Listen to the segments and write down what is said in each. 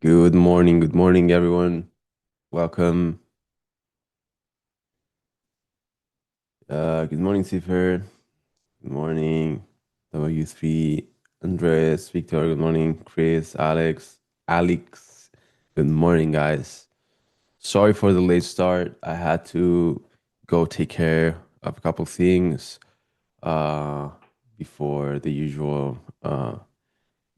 Good morning, everyone. Welcome. Good morning, Sifer. Good morning, W3, Andres, Victor. Good morning, Chris, Alex. Good morning, guys. Sorry for the late start. I had to go take care of a couple things uh, before the usual.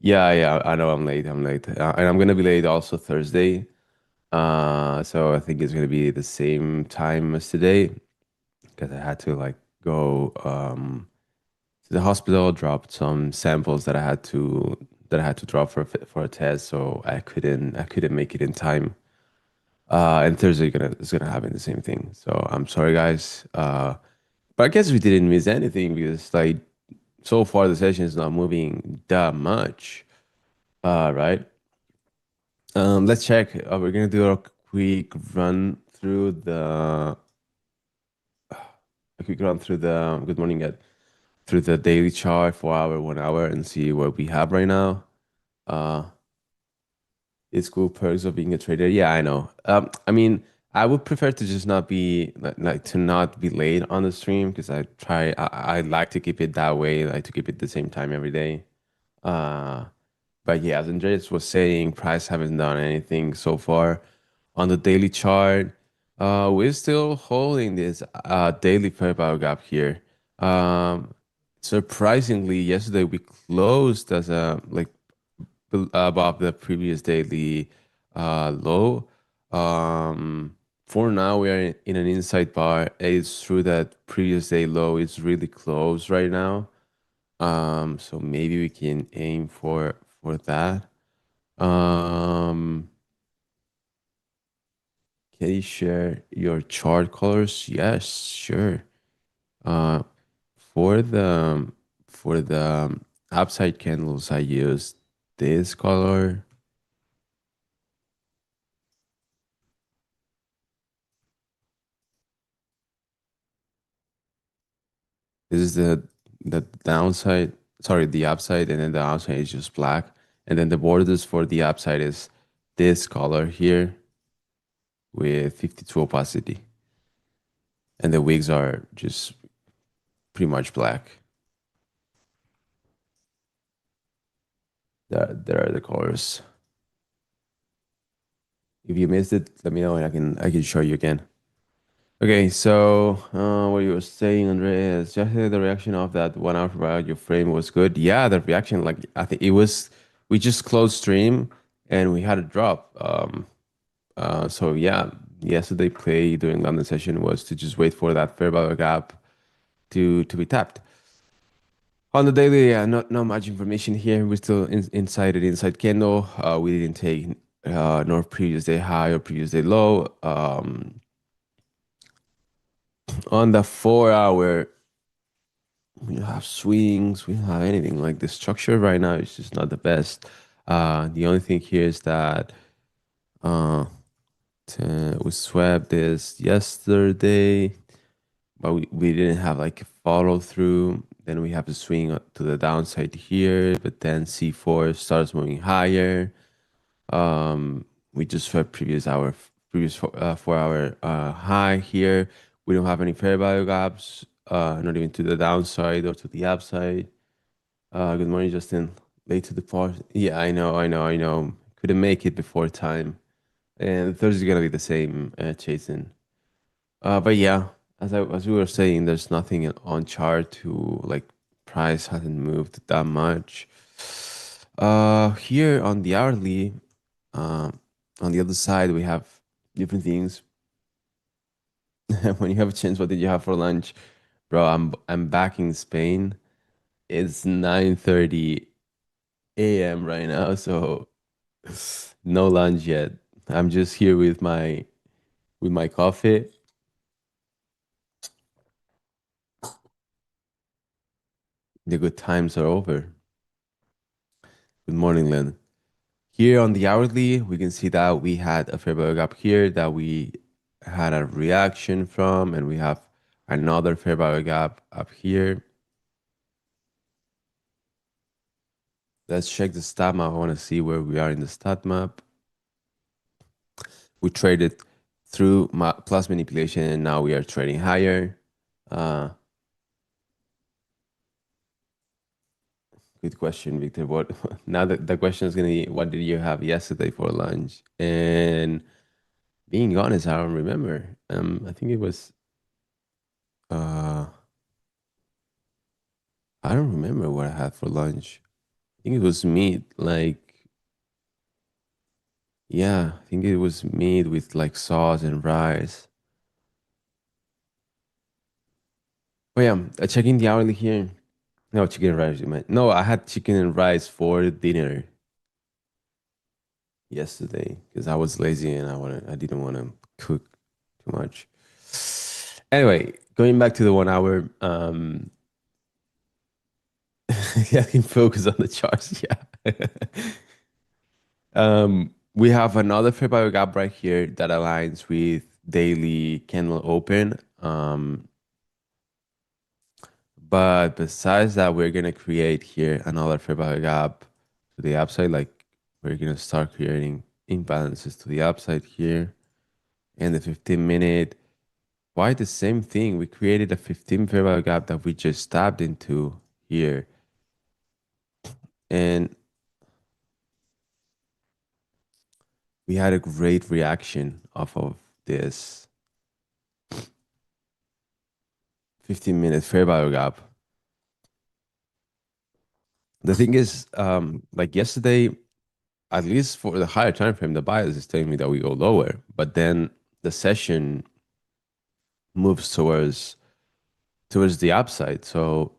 Yeah, I know I'm late. I'm late, and I'm gonna be late also Thursday. So I think it's gonna be the same time as today because I had to like go to the hospital, drop some samples that I had to drop for a test, so I couldn't make it in time. And Thursday gonna is gonna happen the same thing. So I'm sorry, guys. But I guess we didn't miss anything because like so far the session is not moving that much. Right? Let's check. We're gonna do a quick run through the good morning, Ed, through the daily chart for hour, 1 hour, and see what we have right now. Uh, it's cool perks of being a trader. Yeah, I know. I mean, I would prefer to just not be like to not be late on the stream because I like to keep it that way, like to keep it the same time every day. Uh, but yeah, as Andreas was saying, price haven't done anything so far on the daily chart. We're still holding this daily fair value gap here. Um, Surprisingly, yesterday we closed as a like above the previous daily low. For now, we are in an inside bar. It's true that previous day low is really close right now. So maybe we can aim for that. Um, can you share your chart colors? Yes, sure. Uh, for the for the upside candles, I use this color. This is the downside, sorry, the upside, and then the outside is just black. And then the borders for the upside is this color here with 52 opacity. And the wigs are just pretty much black. There are the colors. If you missed it, let me know and I can show you again. Okay, so what you were saying, Andreas, just the reaction of that 1 hour about your frame was good. Yeah, the reaction, like I think it was, we just closed stream and we had a drop. So yeah, yesterday play during London session was to just wait for that fair value gap to be tapped. On the daily, yeah, not much information here. We're still inside it, inside candle. We didn't take nor previous day high or previous day low. On the 4 hour, we don't have swings. We don't have anything. Like the structure right now is just not the best. The only thing here is that uh, we swept this yesterday, but we didn't have like a follow through. Then we have to swing to the downside here, but then C4 starts moving higher. We just swept previous 4 hour high here. We don't have any fair value gaps, not even to the downside or to the upside. Good morning, Justin. Late to the party. Yeah, I know. Couldn't make it before time. And Thursday's gonna be the same, Jason. But yeah, as we were saying, there's nothing on chart to like price hasn't moved that much. Here on the hourly, uh, on the other side, we have different things. When you have a chance, what did you have for lunch, bro? I'm back in Spain. It's 9:30 a.m. right now, so no lunch yet. I'm just here with my coffee. The good times are over. Good morning, Len. Here on the hourly, we can see that we had a fair value gap here that we had a reaction from, and we have another fair value gap up here. Let's check the stat map. I want to see where we are in the stat map. We traded through plus manipulation, and now we are trading higher. Uh, Good question, Victor. What now that the question is gonna be, what did you have yesterday for lunch? And being honest, I don't remember. I think it was uh I don't remember what I had for lunch. I think it was meat, like yeah, I think it was meat with like sauce and rice. Oh yeah, checking the hourly here. No, chicken and rice, you meant. No, I had chicken and rice for dinner yesterday because I was lazy and I didn't want to cook too much. Anyway, going back to the 1 hour, yeah, I can focus on the charts. Yeah. We have another fair value gap right here that aligns with daily candle open. But besides that, we're gonna create here another fair value gap to the upside. Like we're gonna start creating imbalances to the upside here. And the 15 minute, why the same thing? We created a 15 fair value gap that we just tapped into here. And we had a great reaction off of this 15-minute fair value gap. The thing is, like yesterday, at least for the higher time frame, the bias is telling me that we go lower, but then the session moves towards the upside. So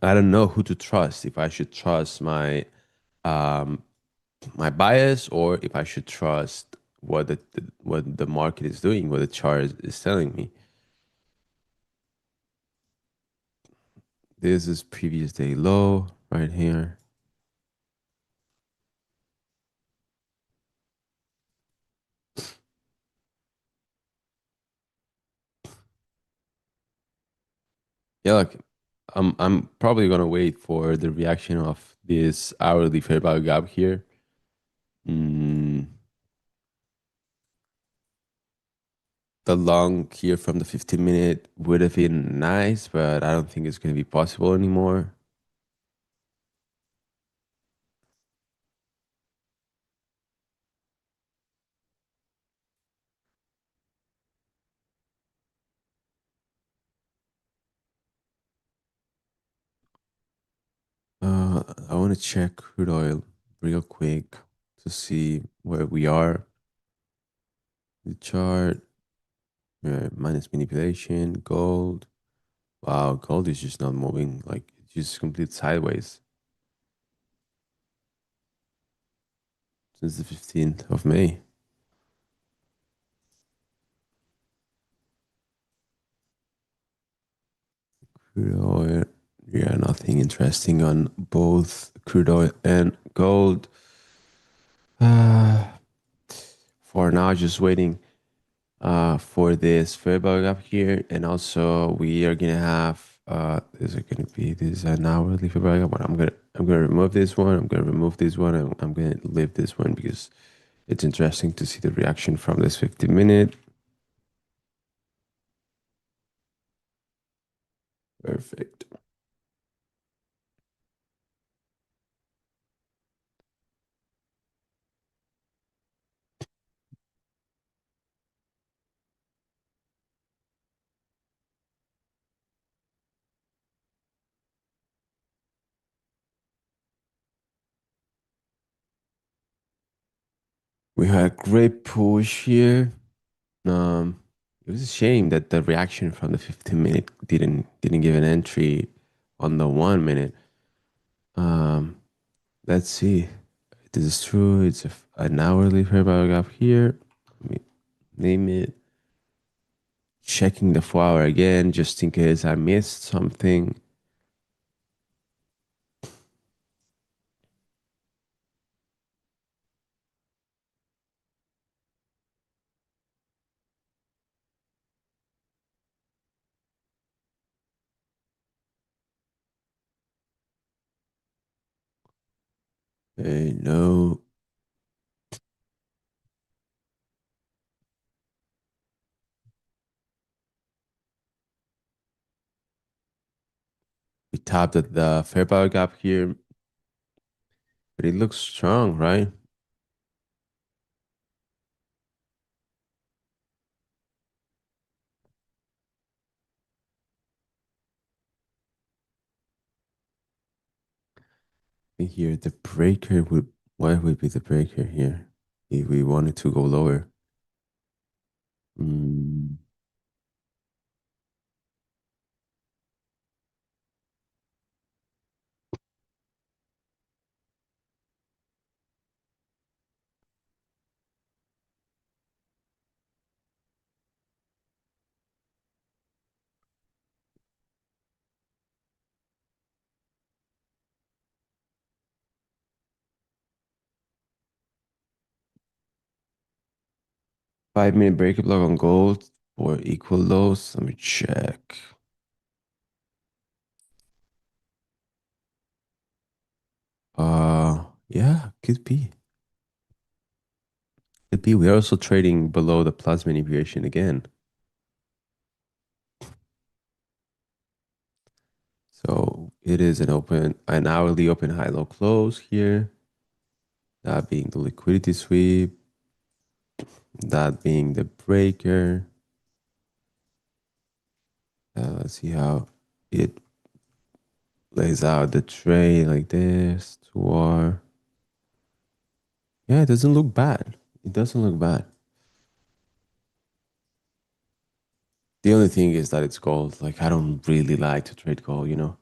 I don't know who to trust. If I should trust um, my bias or if I should trust what the market is doing, what the chart is telling me. This is previous day low right here. Yeah, like I'm probably gonna wait for the reaction of this hourly fair value gap here. Mm, the long here from the 15-minute would have been nice, but I don't think it's gonna be possible anymore. I want to check crude oil real quick to see where we are. The chart, minus manipulation, gold. Wow, gold is just not moving, like it's just complete sideways since the 15th of May. Crude oil, yeah, nothing interesting on both crude oil and gold. Uh, for now, just waiting for this fair value up here, and also we are gonna have this is an hourly fair value gap, but I'm gonna remove this one. I'm gonna remove this one. And I'm gonna leave this one because it's interesting to see the reaction from this 50-minute. Perfect. We had a great push here. Um, it was a shame that the reaction from the 15-minute didn't give an entry on the 1 minute. Um, let's see. This is true. It's an hourly fair value gap here. Let me name it. Checking the 4 hour again just in case I missed something. No. tap the fair value gap here, but it looks strong, right? Here, the breaker would, what would be the breaker here if we wanted to go lower? Mm, 5 minute breaker block on gold for equal lows. Let me check. Yeah, could be. Could be. We're also trading below the plus manipulation again. So it is an hourly open high low close here. That being the liquidity sweep, that being the breaker. Let's see how it lays out the trade like this. War. Yeah, it doesn't look bad. It doesn't look bad. The only thing is that it's gold. Like I don't really like to trade gold, you know.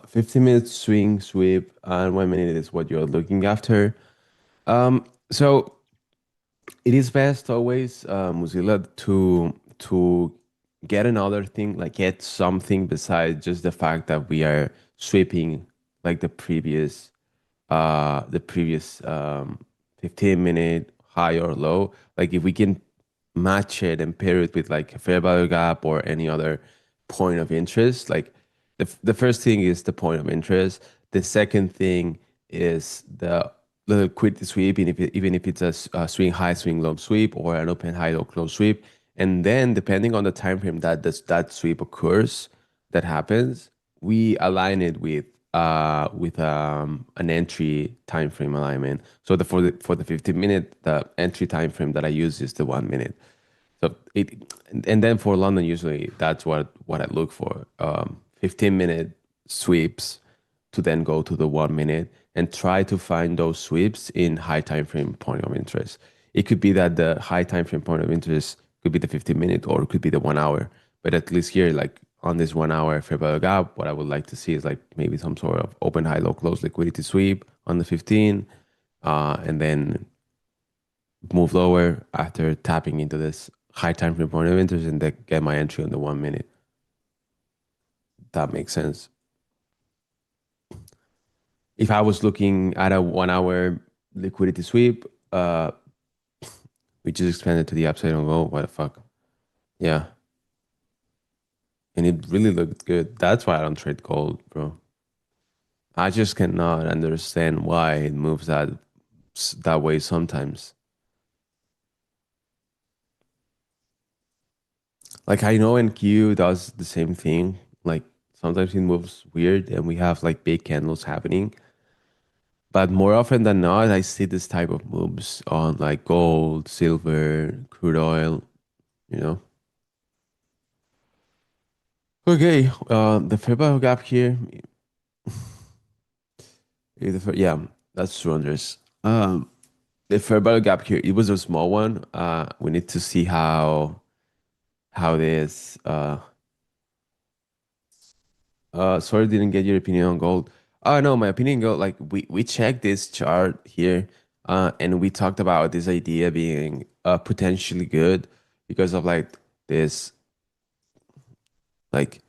15 minute swing sweep and 1 minute is what you're looking after. So it is best always, Mozilla, to get another thing, like get something besides just the fact that we are sweeping like the previous 15 minute high or low. Like if we can match it and pair it with like a fair value gap or any other point of interest, like the first thing is the point of interest. The second thing is the liquidity sweep, even if it's a swing high, swing low sweep or an open high, low close sweep. And then depending on the time frame that sweep occurs, that happens, we align it with an entry time frame alignment. So for the 15 minute, the entry time frame that I use is the 1 minute. So and then for London usually that's what I look for. 15 minute sweeps to then go to the 1 minute and try to find those sweeps in high time frame point of interest. It could be that the high time frame point of interest could be the 15 minute or it could be the 1 hour. But at least here, like on this 1 hour fair value gap, what I would like to see is like maybe some sort of open high low close liquidity sweep on the 15, and then move lower after tapping into this high time frame point of interest and then get my entry on the 1 minute. That makes sense. If I was looking at a 1 hour liquidity sweep, we just expanded to the upside and go, what the fuck? Yeah. And it really looked good. That's why I don't trade gold, bro. I just cannot understand why it moves that way sometimes. Like I know NQ does the same thing. Like sometimes it moves weird and we have like big candles happening. But more often than not, I see this type of moves on like gold, silver, crude oil, you know. Okay, the fair value gap here, yeah, that's true, Andres. The fair value gap here, it was a small one. We need to see how this. Sorry, didn't get your opinion on gold. Oh no, my opinion gold. Like we checked this chart here, and we talked about this idea being potentially good because of this like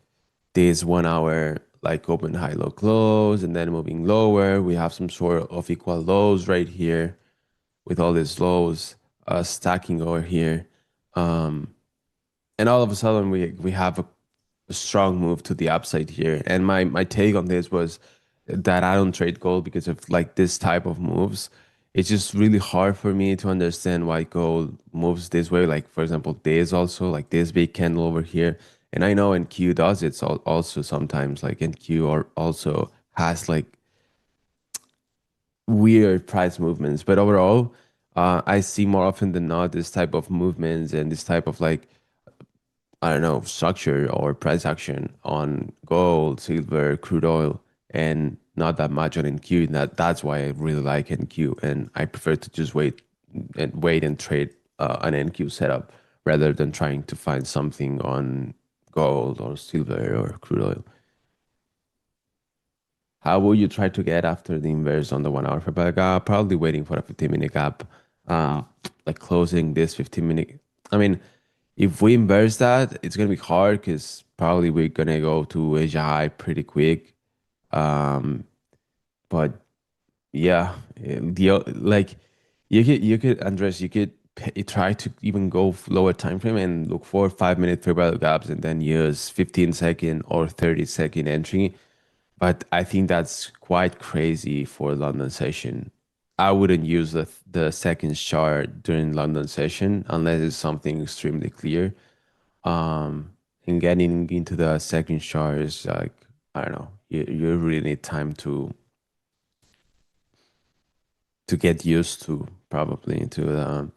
this 1 hour like open high low close and then moving lower. We have some sort of equal lows right here with all these lows stacking over here. Um, and all of a sudden we have a strong move to the upside here. And my take on this was that I don't trade gold because of like this type of moves. it's just really hard for me to understand why gold moves this way. Like for example, days also like this big candle over here, and I know NQ does it also sometimes. Like NQ or also has like weird price movements, but overall, I see more often than not this type of movements and this type of like I don't know, structure or price action on gold, silver, crude oil, and not that much on NQ. That's why I really like NQ, and I prefer to just wait and trade an NQ setup rather than trying to find something on gold or silver or crude oil. How will you try to get after the inverse on the 1 hour fair gap? Probably waiting for a 15-minute gap, uh, like closing this 15-minute. I mean, if we inverse that, it's gonna be hard because probably we're gonna go to Asia high pretty quick. Um, but yeah, like you could Andres, you could try to even go lower time frame and look for 5 minute fair value gaps and then use 15-second or 30-second entry. But I think that's quite crazy for London session. I wouldn't use the second chart during London session unless it's something extremely clear. Um, and getting into the second chart is like I don't know. You really need time to get used to probably to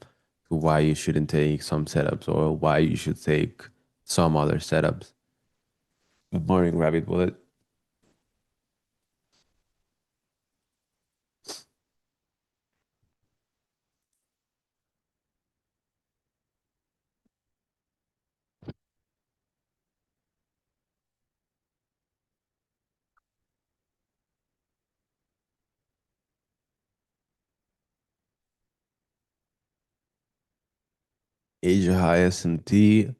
why you shouldn't take some setups or why you should take some other setups. Good morning, Rabbit Bullet. Asia High SMT.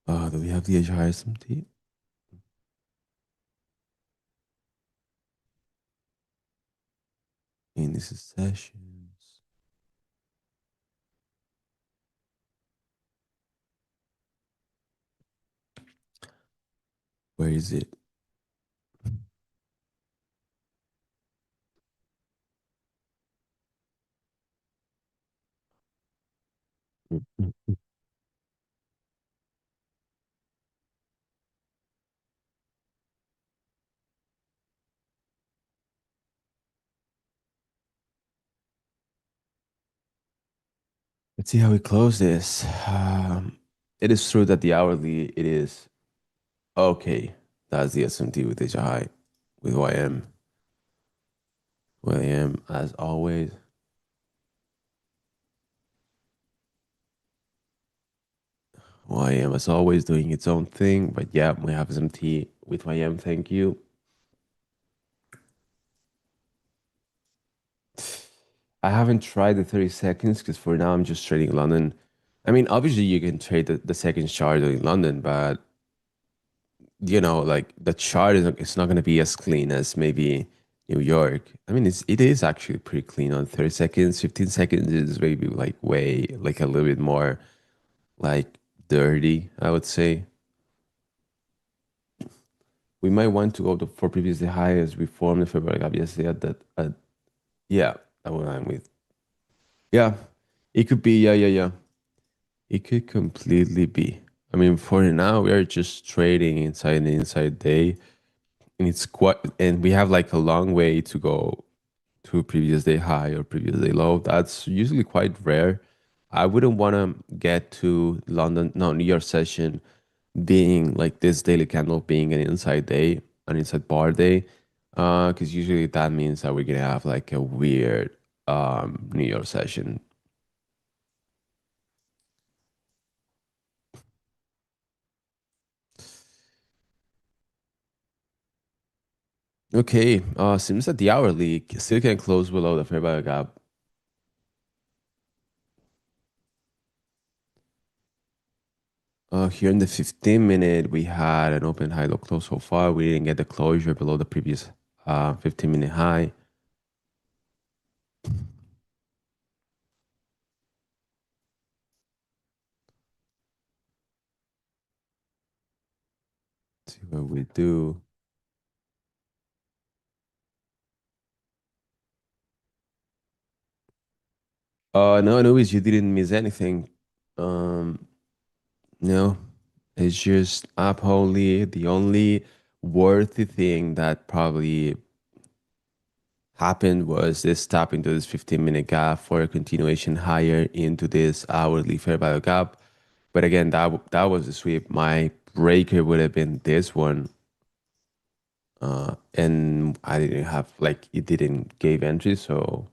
Do we have the Asia High SMT? In this is sessions. Where is it? Let's see how we close this. It is true that the hourly it is okay. That's the SMT with Asia High with YM. YM as always. YM as always doing its own thing. But yeah, we have SMT with YM. Thank you. I haven't tried the 30 seconds because for now I'm just trading London. I mean, obviously you can trade the second chart in London, but like the chart is it's not going to be as clean as maybe New York. I mean, it is actually pretty clean on 30 seconds. 15 seconds is maybe like way like a little bit more like dirty, I would say. We might want to go to for previously high as we formed the February gap yesterday at that yeah, that what I'm with. Yeah, it could be yeah. It could completely be. I mean, for now we are just trading inside the inside day and it's quite and we have like a long way to go to previous day high or previous day low. That's usually quite rare. I wouldn't want to get to London, no, New York session being like this daily candle being an inside day, an inside bar day, because usually that means that we're gonna have like a weird New York session. Okay, seems that the hourly still can close below the fair value gap. Here in the 15-minute, we had an open high low close so far. We didn't get the closure below the previous 15-minute high. See what we do. No, no, you didn't miss anything. Um, no, it's just up only. The only worthy thing that probably happened was this tap into this 15-minute gap for a continuation higher into this hourly fair value gap. But again, that was the sweep. My breaker would have been this one, and I didn't have like it didn't give entry, so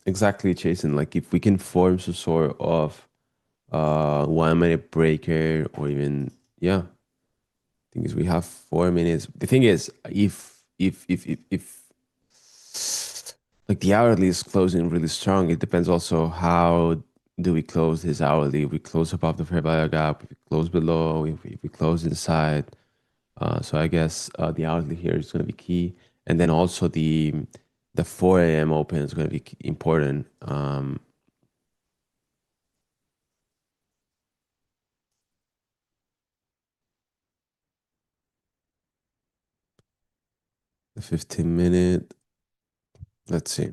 exactly, Jason. Like if we can form some sort of 1 minute breaker or even yeah, thing is we have 4 minutes. The thing is, if like the hourly is closing really strong, it depends also how do we close this hourly. If we close above the fair value gap, if we close below, if we close inside. So I guess the hourly here is going to be key, and then also the 4 a.m. open is going to be important. The 15 minute. Let's see.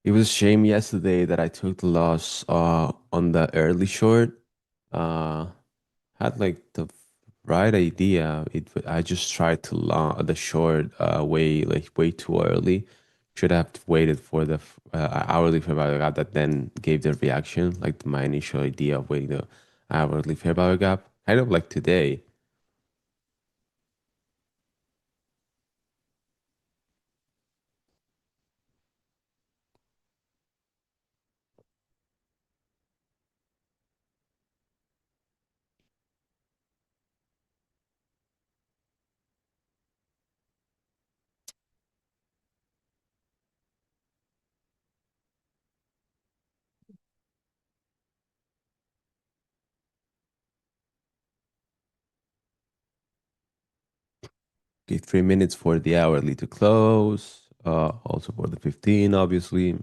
It was a shame yesterday that I took the loss on the early short. Uh, had like the right idea. I just tried to long the short way too early. Should have waited for the hourly fair value gap that then gave the reaction. Like my initial idea of waiting the hourly fair value gap. Kind of like today. Okay, 3 minutes for the hourly to close. Also for the 15, obviously.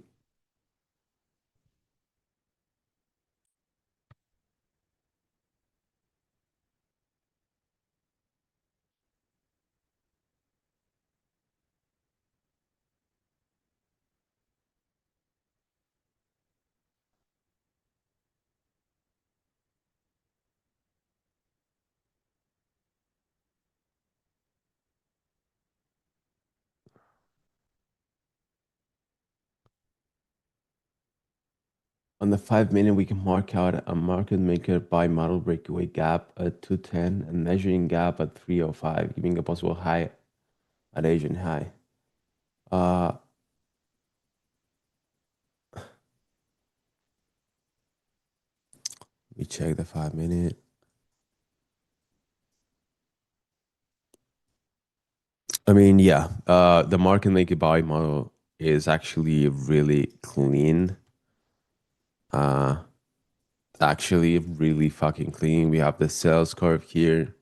On the 5 minute, we can mark out a market maker buy model breakaway gap at 210 and measuring gap at 305, giving a possible high at Asian high. Uh, we check the 5 minute. I mean, yeah, the market maker buy model is actually really clean. Uh, actually really fucking clean. We have the sales curve here.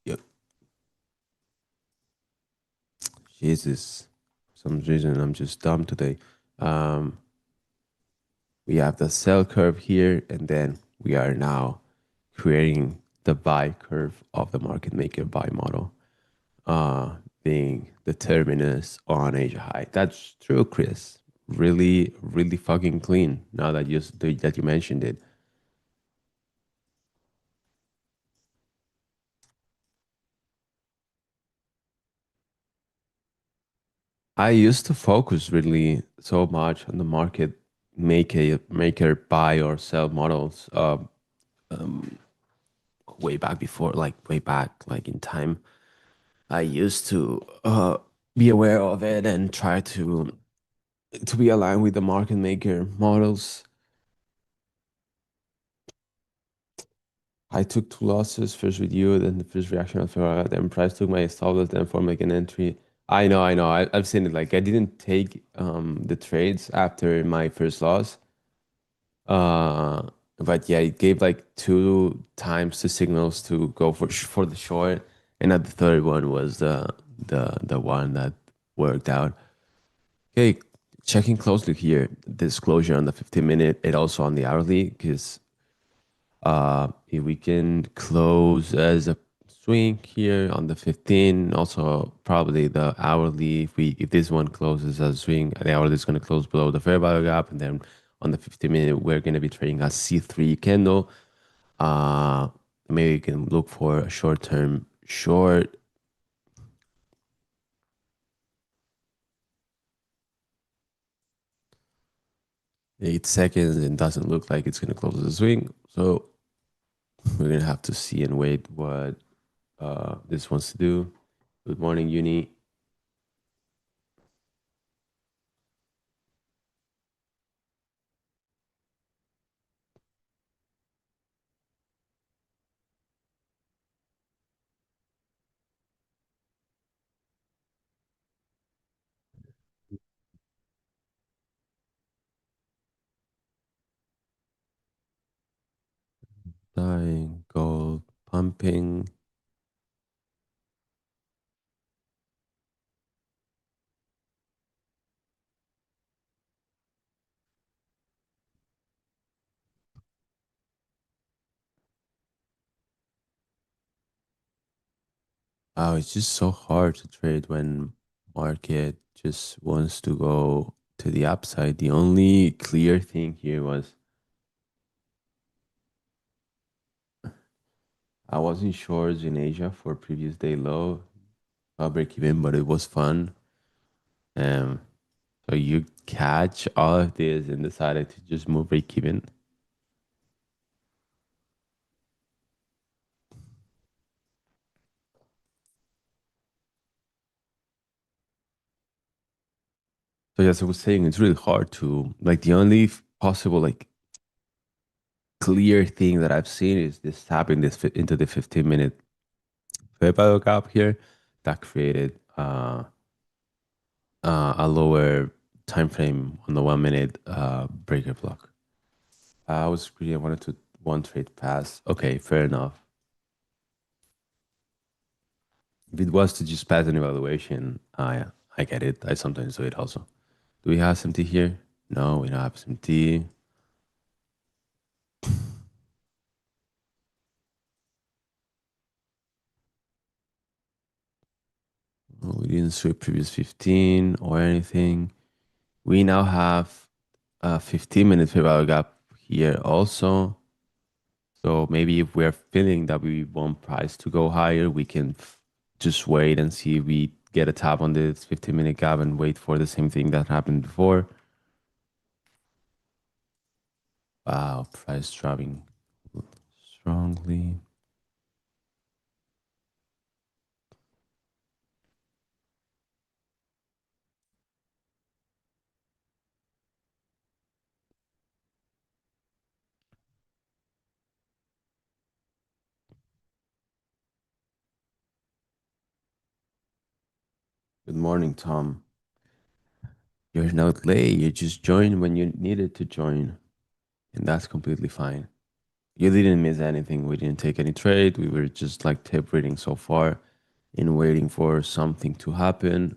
Yep. Jesus, for some reason I'm just dumb today. Um, we have the sell curve here, and then we are now creating the buy curve of the market maker buy model, being the terminus on Asia high. That's true, Chris. Really, really fucking clean. Now that you mentioned it, I used to focus really so much on the market maker buy or sell models. Um, way back before, like way back, like in time, I used to be aware of it and try to be aligned with the market maker models. I took two losses, first with you, then the first reaction of Ferrari, then price took my stop loss, then for make an entry. I know, I've seen it. Like I didn't take the trades after my first loss. Uh, but yeah, it gave like two times the signals to go for the short, and at the third one was the one that worked out. Okay, checking closely here, disclosure on the 15 minute and also on the hourly, because if we can close as a swing here on the 15, also probably the hourly, if this one closes as a swing, the hourly is going to close below the fair value gap, and then on the 15 minute, we're going to be trading a C3 candle. Uh, Maybe you can look for a short term short. 8 seconds and doesn't look like it's going to close as a swing. So we're going to have to see and wait what this wants to do. Good morning, Uni. Dying, gold, pumping. Oh, it's just so hard to trade when market just wants to go to the upside. The only clear thing here was I was in shorts in Asia for previous day low, break even, but it was fun. Um, so you catch all of this and decided to just move break even. So as I was saying, it's really hard to like the only possible like clear thing that I've seen is this tapping this into the 15 minute fair value gap here that created a lower time frame on the 1 minute breaker block. I was greedy. I wanted to one trade pass. Okay, fair enough. If it was to just pass an evaluation, yeah, I get it. I sometimes do it also. Do we have some tea here? No, we don't have some tea. Oh, we didn't sweep previous 15 or anything. We now have a 15 minute fair value gap here also. So maybe if we're feeling that we want price to go higher, we can just wait and see if we get a tap on this 15 minute gap and wait for the same thing that happened before. Wow, price dropping strongly. Good morning, Tom. You're not late. You just joined when you needed to join, and that's completely fine. You didn't miss anything. We didn't take any trade. We were just like tip reading so far and waiting for something to happen.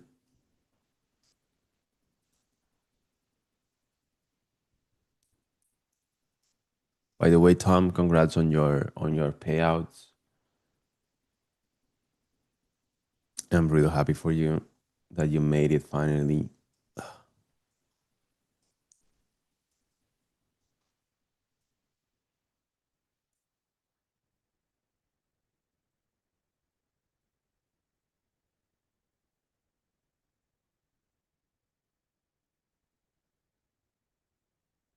By the way, Tom, congrats on your payouts. I'm really happy for you that you made it finally.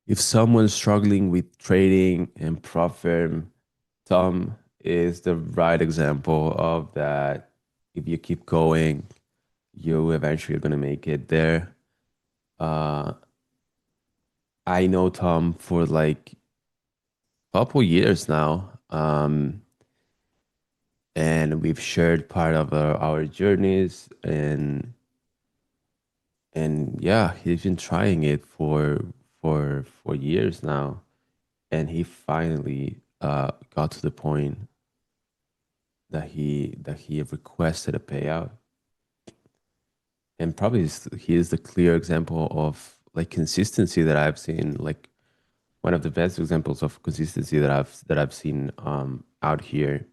If someone's struggling with trading and profit, Tom is the right example of that. If you keep going, you eventually are gonna make it there. Uh, I know Tom for like a couple years now, and we've shared part of our journeys, and yeah, he's been trying it for years now, and he finally got to the point that he requested a payout, and probably he is the clear example like consistency that I've seen, like one of the best examples of consistency that I've seen out here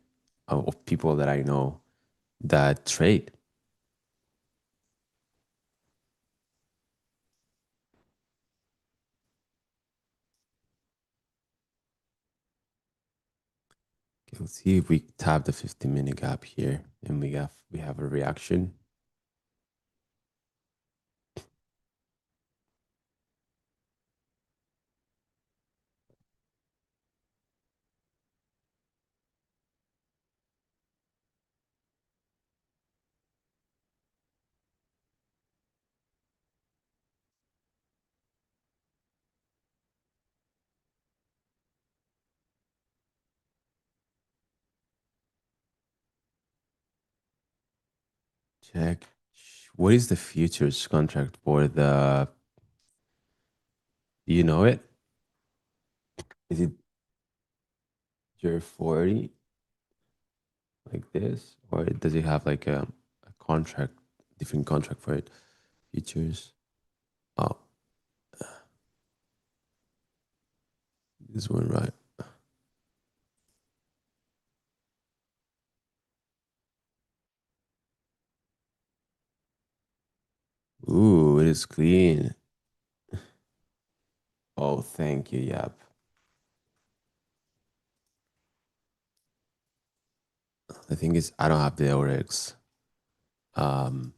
of people that I know that trade. Okay, let's see if we tap the 15-minute gap here and we have a reaction. Check. What is the futures contract for the, do you know it? Is it year 40 like this? Or does it have like a contract, different contract for it? Futures. Oh, this one, right? Ooh, it is clean. Oh, thank you. Yep. The thing is, I don't have the Oryx um,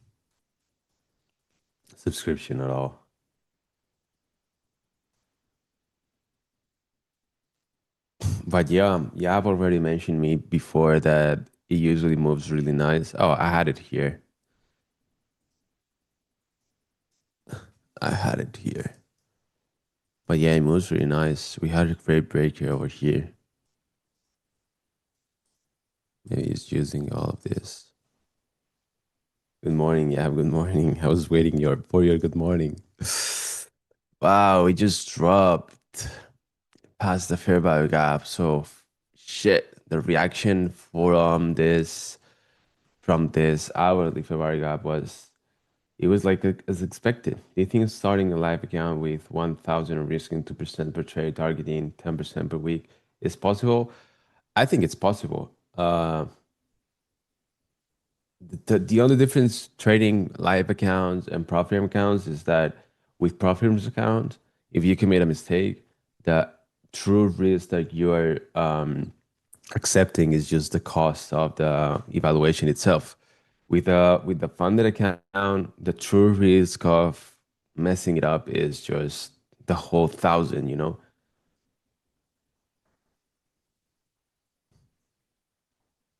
subscription at all. But yeah, yeah, I've already mentioned me before that it usually moves really nice. Oh, I had it here. I had it here. But yeah, it moves really nice. We had a great breaker over here. Maybe it's using all of this. Good morning. Yeah, good morning. I was waiting for your good morning. Wow, it just dropped past the fair value gap. So shit, the reaction from this hourly fair value gap was it was like as expected. Do you think starting a live account with 1,000 and risking 2% per trade, targeting 10% per week is possible? I think it's possible. The only difference trading live accounts and prop firm accounts is that with prop firm's account, if you commit a mistake, the true risk that you are accepting is just the cost of the evaluation itself. With the funded account, the true risk of messing it up is just the whole thousand, you know.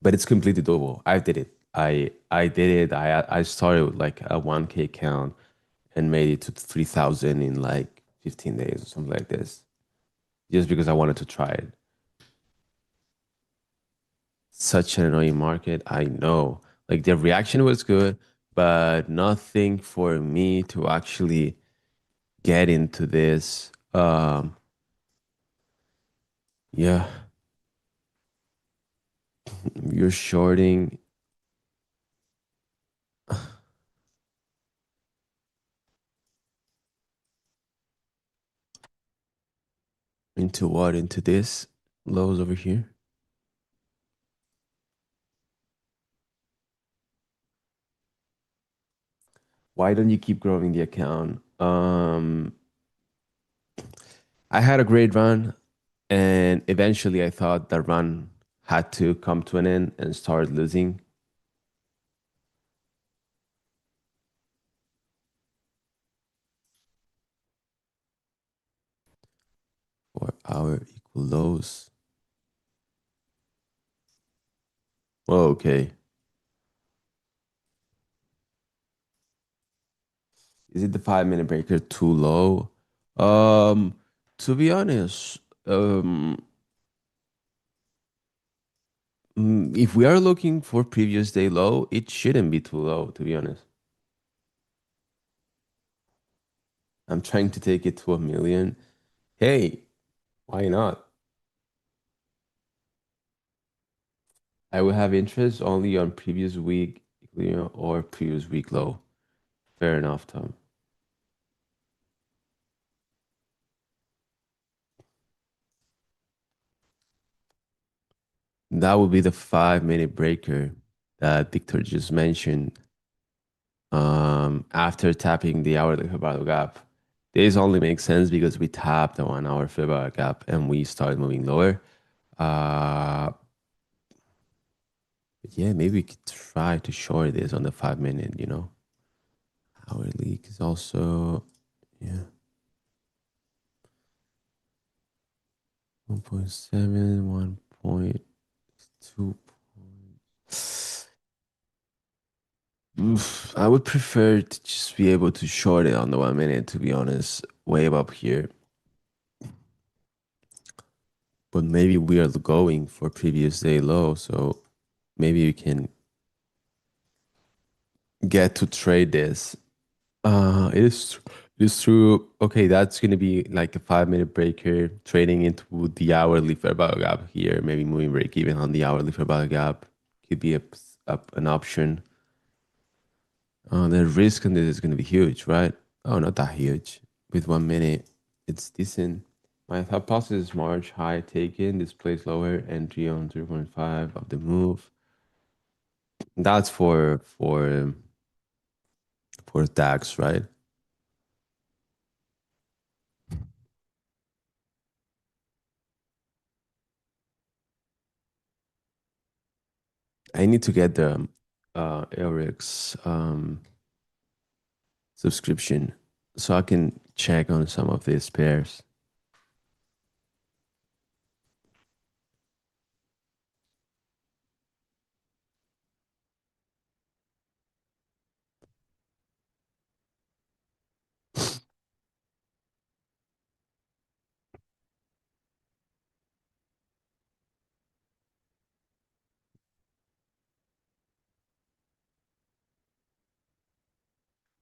But it's completely doable. I did it. I did it. I started with like a 1K account and made it to 3,000 in like 15 days or something like this, just because I wanted to try it. Such an annoying market, I know. Like the reaction was good, but nothing for me to actually get into this. Yeah, you're shorting into what? Into this lows over here. Why don't you keep growing the account? I had a great run, and eventually I thought the run had to come to an end and start losing. 4 hour equal lows. Oh, okay. Is it the 5 minute breaker too low? Um, to be honest, if we are looking for previous day low, it shouldn't be too low, to be honest. I'm trying to take it to 1 million. Hey, why not? I will have interest only on previous week, you know, or previous week low. Fair enough, Tom. That would be the 5 minute breaker that Victor just mentioned. After tapping the hourly fair value gap. This only makes sense because we tapped the 1 hour fair value gap and we started moving lower. Uh, yeah, maybe we could try to short this on the 5 minute. Hourly is also, yeah, 1.7, 1.2. I would prefer to just be able to short it on the 1 minute, to be honest, way up here. But maybe we are going for previous day low, so maybe you can get to trade this. It is true. Okay, that's gonna be like a 5 minute breaker trading into the hourly fair value gap here. Maybe moving break even on the hourly fair value gap could be an option. The risk on this is gonna be huge, right? Oh, not that huge. With 1 minute, it's decent. My hypothesis March high taken, displays lower entry on 0.5 of the move. That's for tax, right? I need to get the Eric's subscription so I can check on some of these pairs.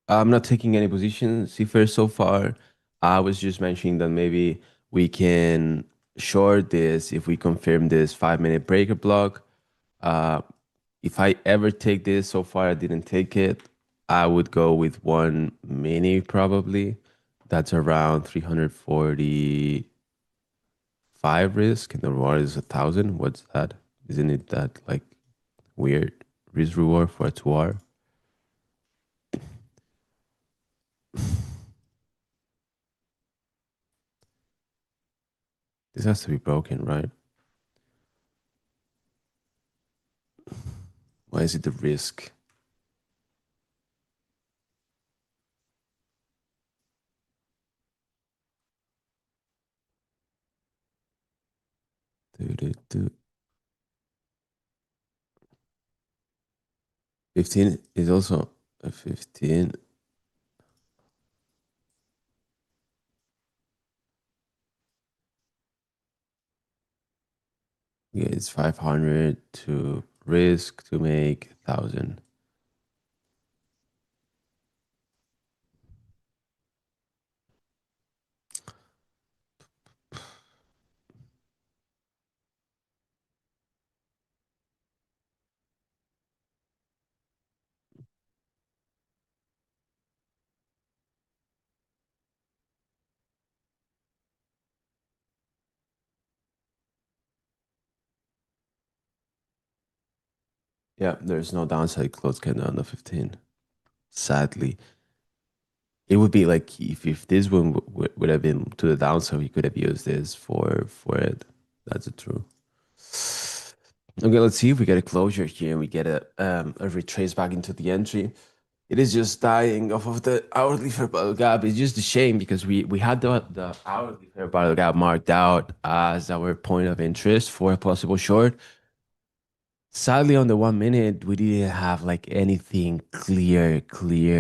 I'm not taking any positions, Cipher, so far. I was just mentioning that maybe we can short this if we confirm this 5 minute breaker block. Uh, if I ever take this, so far I didn't take it, I would go with 1 mini probably. That's around 345 risk, and the reward is 1,000. What's that? Isn't it that like weird risk reward for a 2 hour? This has to be broken, right? Why is it the risk? Do, do, do. 15 is also a 15. Yeah, it's 500 to risk to make 1,000. Yeah, there's no downside close candle on the 15. Sadly, it would be like if this one would have been to the downside, we could have used this for it. That's the truth. Okay, let's see if we get a closure here and we get a retrace back into the entry. It is just dying off of the hourly fair value gap. It's just a shame because we had the hourly fair value gap marked out as our point of interest for a possible short. Sadly, on the 1 minute, we didn't have like anything clear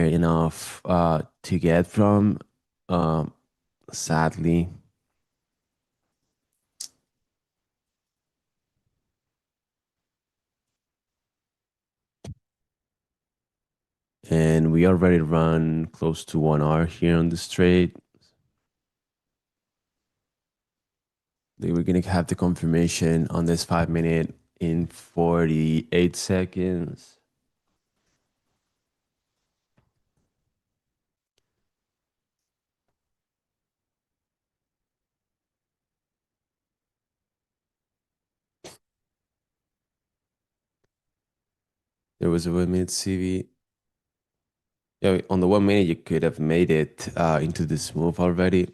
enough to get from. Um, sadly, and we already run close to 1 hour here on the trade. We're gonna have the confirmation on this 5 minute in 48 seconds. There was a 1 minute CV. Yeah, on the 1 minute you could have made it into this move already.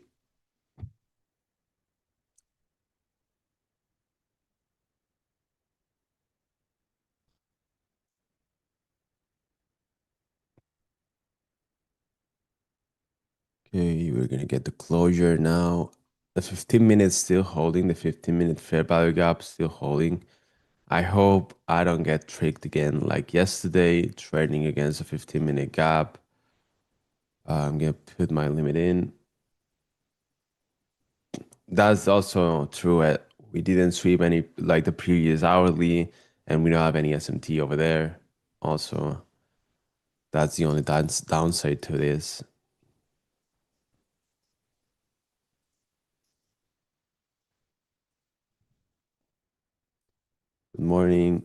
Okay, we're gonna get the closure now. The 15 minutes still holding, the 15-minute fair value gap still holding. I hope I don't get tricked again like yesterday, trading against a 15-minute gap. I'm gonna put my limit in. That's also true. We didn't sweep any like the previous hourly, and we don't have any SMT over there. Also, that's the only downside to this. Good morning.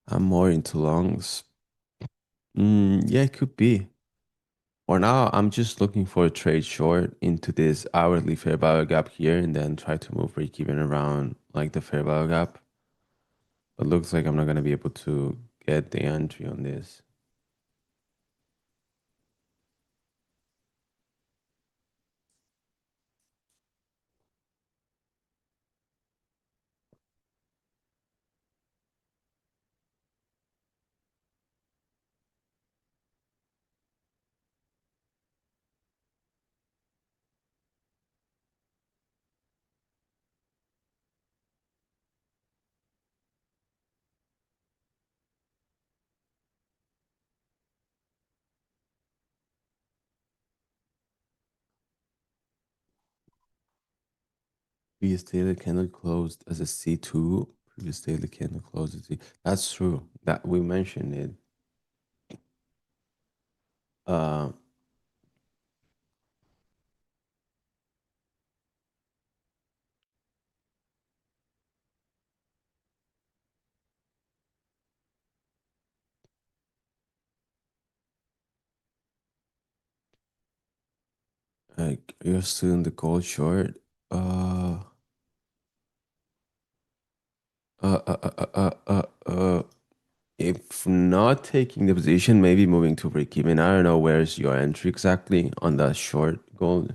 I'm more into longs. Yeah, it could be. For now, I'm just looking for a trade short into this hourly fair value gap here and then try to move break even around like the fair value gap. But looks like I'm not going to be able to get the entry on this. Previous daily candle closed as a C2. Previous daily candle closed as a C. That's true. That we mentioned it. Uh, like you're still in the gold short. Uh, uh, uh, uh, uh, uh, uh. uh, If not taking the position, maybe moving to break even. I don't know where's your entry exactly on that short gold.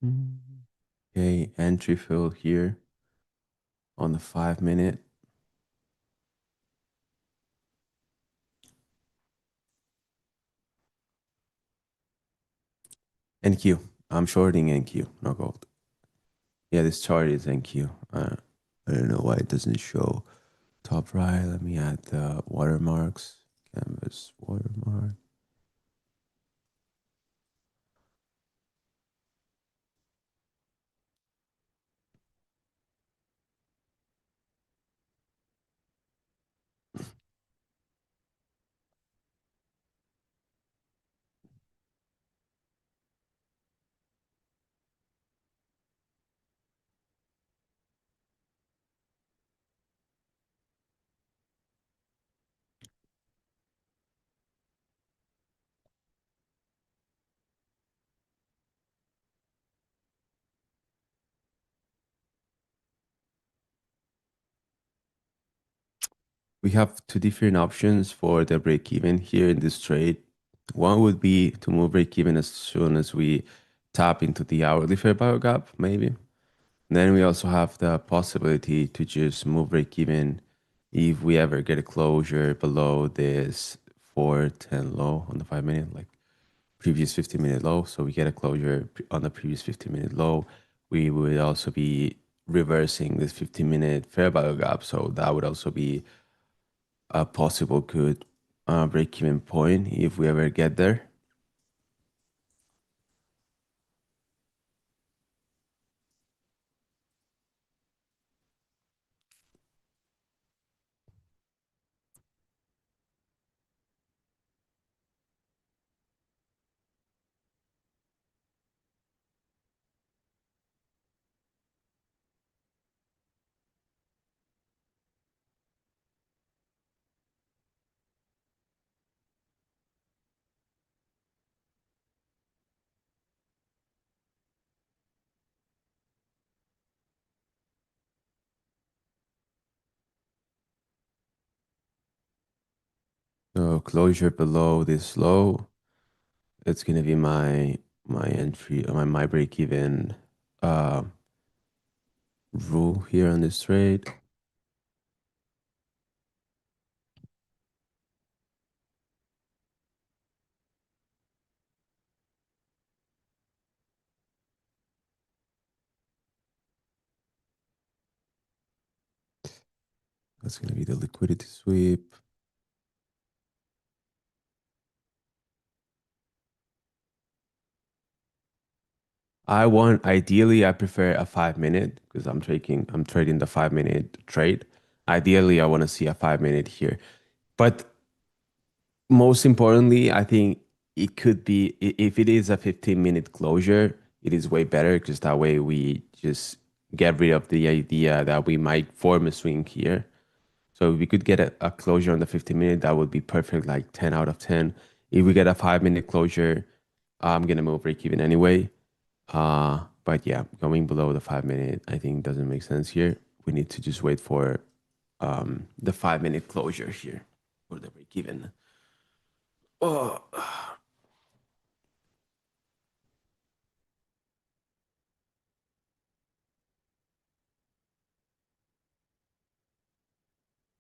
Mm. Okay, entry fill here on the 5 minute. NQ. I'm shorting NQ, no gold. Yeah, this chart is NQ. I don't know why it doesn't show top right. Let me add the watermarks. Canvas watermark. we have two different options for the break even here in this trade. One would be to move break even as soon as we tap into the hourly fair value gap, maybe. Then we also have the possibility to just move break even if we ever get a closure below this 410 low on the 5 minute, like previous 50-minute low. So we get a closure on the previous 50-minute low. We would also be reversing this 50-minute fair value gap. So that would also be a possible good break even point if we ever get there. So closure below this low, it's gonna be my entry, my break even uh, rule here on this trade. That's gonna be the liquidity sweep. Ideally I prefer a 5 minute because I'm trading the 5 minute trade. Ideally I want to see a 5 minute here. But most importantly, I think it could be if it is a 15-minute closure, it is way better because that way we just get rid of the idea that we might form a swing here. So if we could get a closure on the 15-minute, that would be perfect, like 10 out of 10. If we get a 5 minute closure, I'm gonna move break even anyway. But yeah, going below the 5 minute, I think doesn't make sense here. We need to just wait for the 5 minute closure here for the break even. Oh,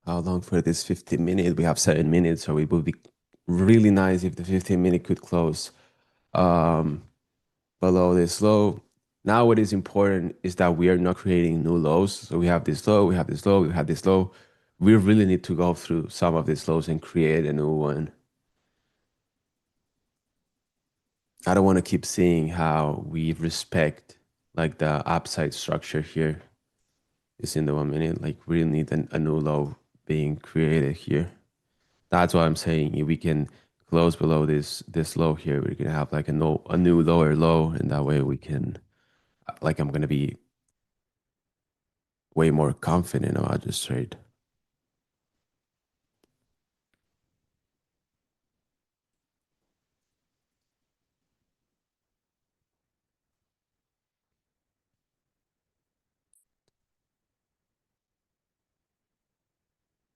how long for this 15 minute? We have 7 minutes, so it would be really nice if the 15 minute could close um, below this low. Now, what is important is that we are not creating new lows. So we have this low, we have this low, we have this low. We really need to go through some of these lows and create a new one. I don't want to keep seeing how we respect like the upside structure here is in the 1 minute. Like we really need a new low being created here. That's what I'm saying. If we can close below this low here, we're gonna have like a new lower low, and that way we can like I'm gonna be way more confident about this trade.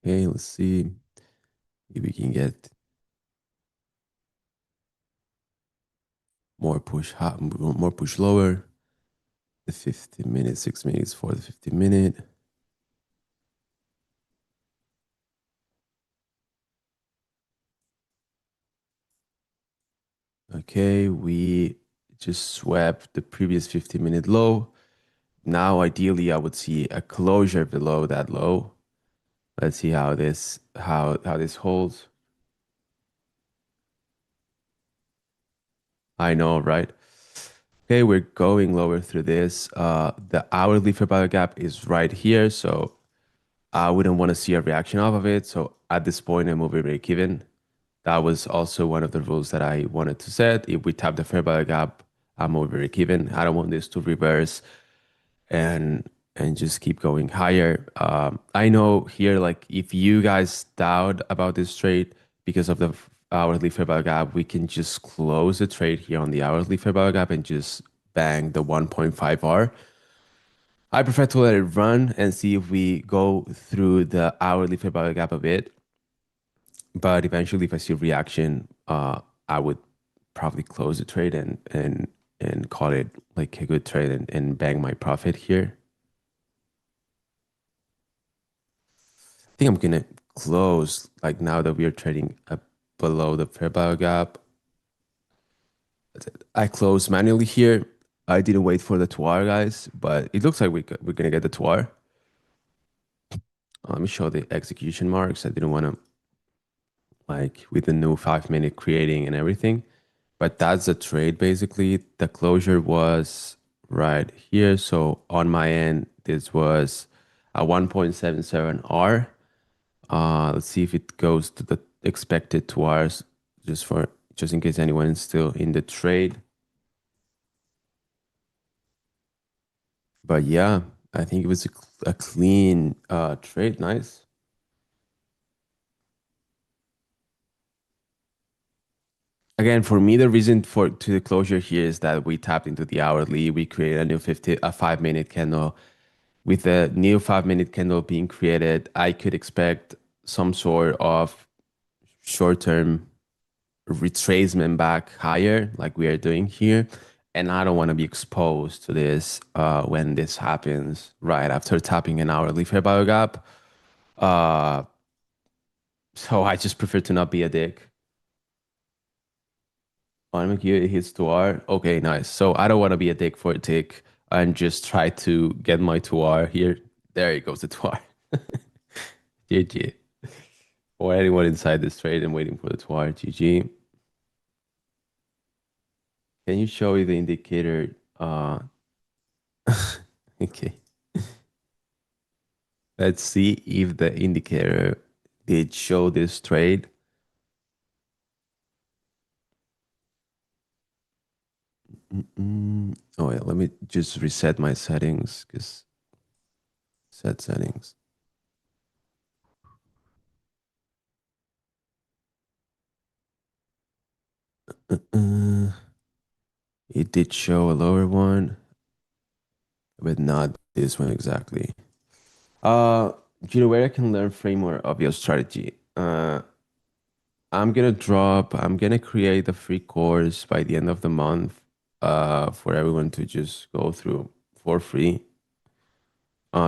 Okay, let's see if we can get more push high, more push lower. The 15 minute, 6 minutes for the 15 minute. Okay, we just swept the previous 15 minute low. Now, ideally, I would see a closure below that low. Let's see how this holds. I know, right? Okay, we're going lower through this. The hourly fair value gap is right here, so I wouldn't want to see a reaction off of it. So at this point, I'm over break even. That was also one of the rules that I wanted to set. If we tap the fair value gap, I'm over break even. I don't want this to reverse and just keep going higher. I know here, like if you guys doubt about this trade because of the hourly fair value gap, we can just close the trade here on the hourly fair value gap and just bang the 1.5 R. I prefer to let it run and see if we go through the hourly fair value gap a bit. But eventually, if I see a reaction, I would probably close the trade and call it like a good trade and bang my profit here. I think I'm gonna close like now that we are trading up below the fair value gap. I closed manually here. I didn't wait for the TWAR, guys, but it looks like we're gonna get the TWAR. Let me show the execution marks. I didn't want to like with the new 5 minute creating and everything. But that's the trade basically. The closure was right here. So on my end, this was a 1.77 R. Let's see if it goes to the expected 2 hours just in case anyone is still in the trade. But yeah, I think it was a clean trade. Nice. Again, for me, the reason for to the closure here is that we tapped into the hourly. We created a 5 minute candle. With the new 5 minute candle being created, I could expect some sort of short-term retracement back higher, like we are doing here. And I don't want to be exposed to this when this happens right after tapping an hourly fair value gap. Uh, so I just prefer to not be a dick. On here, it hits 2R. Okay, nice. So I don't want to be a dick for a tick and just try to get my 2R here. There it goes, the 2R. GG. Or anyone inside this trade and waiting for the 2R. GG. Can you show me the indicator? Okay. Let's see if the indicator did show this trade. Oh yeah, let me just reset my settings because set settings. Uh, it did show a lower one, but not this one exactly. Uh, you know where I can learn framework of your strategy. I'm gonna create a free course by the end of the month, for everyone to just go through for free.